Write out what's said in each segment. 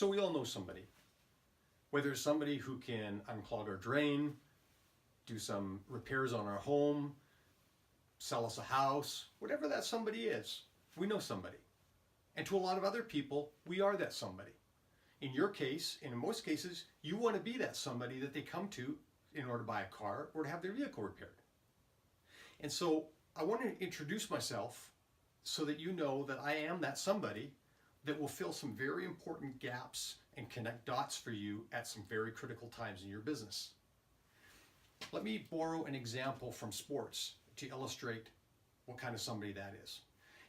So we all know somebody. Whether it's somebody who can unclog our drain, do some repairs on our home, sell us a house, whatever that somebody is, we know somebody. And to a lot of other people, we are that somebody. In your case, and in most cases, you want to be that somebody that they come to in order to buy a car or to have their vehicle repaired. And so I want to introduce myself so that you know that I am that somebody that will fill some very important gaps and connect dots for you at some very critical times in your business. Let me borrow an example from sports to illustrate what kind of somebody that is.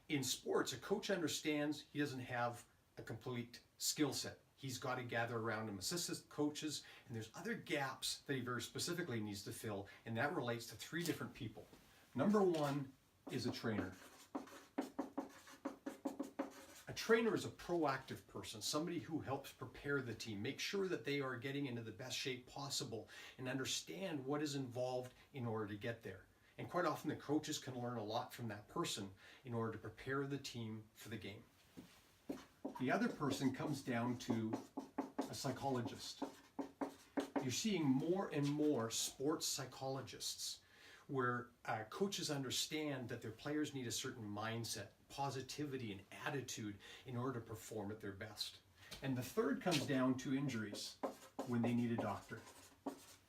In sports, a coach understands he doesn't have a complete skill set. He's got to gather around him assistant coaches, and there's other gaps that he very specifically needs to fill, and that relates to three different people. Number one is a trainer. A trainer is a proactive person, somebody who helps prepare the team, make sure that they are getting into the best shape possible, and understand what is involved in order to get there. And quite often the coaches can learn a lot from that person in order to prepare the team for the game. The other person comes down to a psychologist. You're seeing more and more sports psychologists where coaches understand that their players need a certain mindset, positivity, and attitude in order to perform at their best. And the third comes down to injuries when they need a doctor.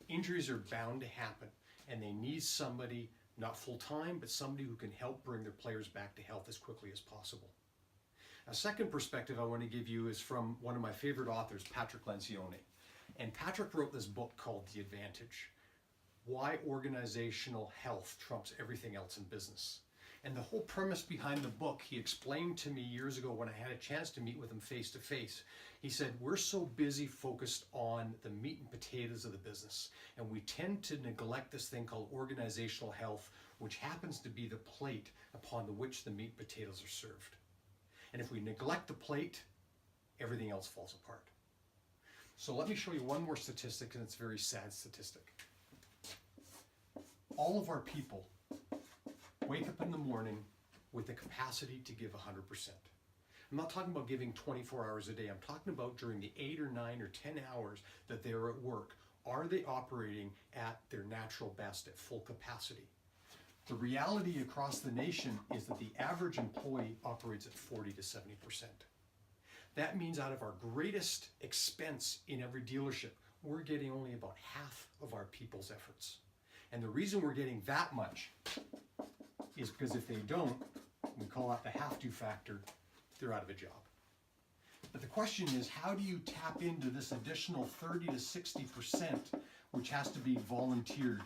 Injuries are bound to happen, and they need somebody, not full-time, but somebody who can help bring their players back to health as quickly as possible. A second perspective I want to give you is from one of my favorite authors, Patrick Lencioni. And Patrick wrote this book called The Advantage: Why Organizational Health Trumps Everything Else in Business. And the whole premise behind the book, he explained to me years ago when I had a chance to meet with him face to face. He said, we're so busy focused on the meat and potatoes of the business, and we tend to neglect this thing called organizational health, which happens to be the plate upon which the meat and potatoes are served. And if we neglect the plate, everything else falls apart. So let me show you one more statistic, and it's a very sad statistic. All of our people wake up in the morning with the capacity to give 100%. I'm not talking about giving 24 hours a day. I'm talking about during the 8 or 9 or 10 hours that they're at work. Are they operating at their natural best, at full capacity? The reality across the nation is that the average employee operates at 40 to 70%. That means out of our greatest expense in every dealership, we're getting only about half of our people's efforts. And the reason we're getting that much is because if they don't, we call that the have to factor, they're out of a job. But the question is, how do you tap into this additional 30 to 60%, which has to be volunteered?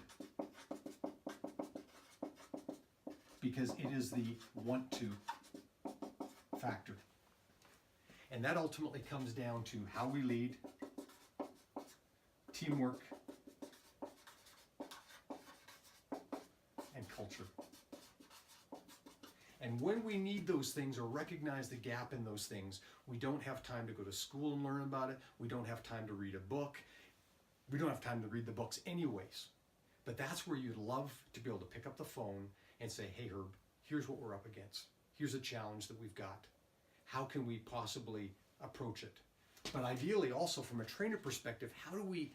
Because it is the want to factor. And that ultimately comes down to how we lead, teamwork, and culture. And when we need those things or recognize the gap in those things, we don't have time to go to school and learn about it. We don't have time to read a book. We don't have time to read the books anyways. But that's where you'd love to be able to pick up the phone and say, hey Herb, here's what we're up against. Here's a challenge that we've got. How can we possibly approach it? But ideally also from a trainer perspective, how do we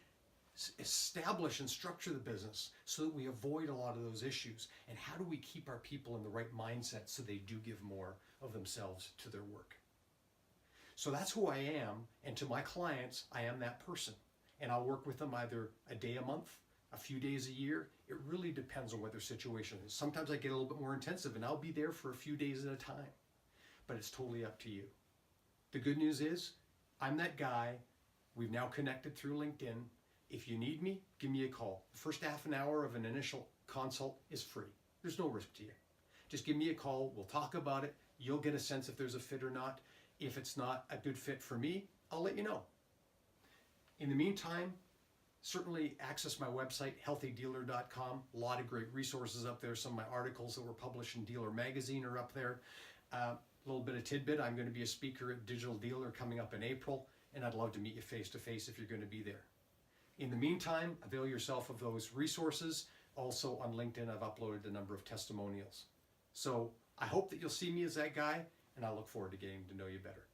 establish and structure the business so that we avoid a lot of those issues? And how do we keep our people in the right mindset so they do give more of themselves to their work? So that's who I am, and to my clients, I am that person. And I'll work with them either a day a month, a few days a year. It really depends on what their situation is. Sometimes I get a little bit more intensive and I'll be there for a few days at a time, but it's totally up to you. The good news is I'm that guy. We've now connected through LinkedIn. If you need me, give me a call. The first half an hour of an initial consult is free. There's no risk to you. Just give me a call. We'll talk about it. You'll get a sense if there's a fit or not. If it's not a good fit for me, I'll let you know. In the meantime, certainly access my website, healthydealer.com. A lot of great resources up there. Some of my articles that were published in Dealer Magazine are up there. A little bit of tidbit, I'm going to be a speaker at Digital Dealer coming up in April, and I'd love to meet you face to face if you're going to be there. In the meantime, avail yourself of those resources. Also on LinkedIn, I've uploaded a number of testimonials. So I hope that you'll see me as that guy, and I look forward to getting to know you better.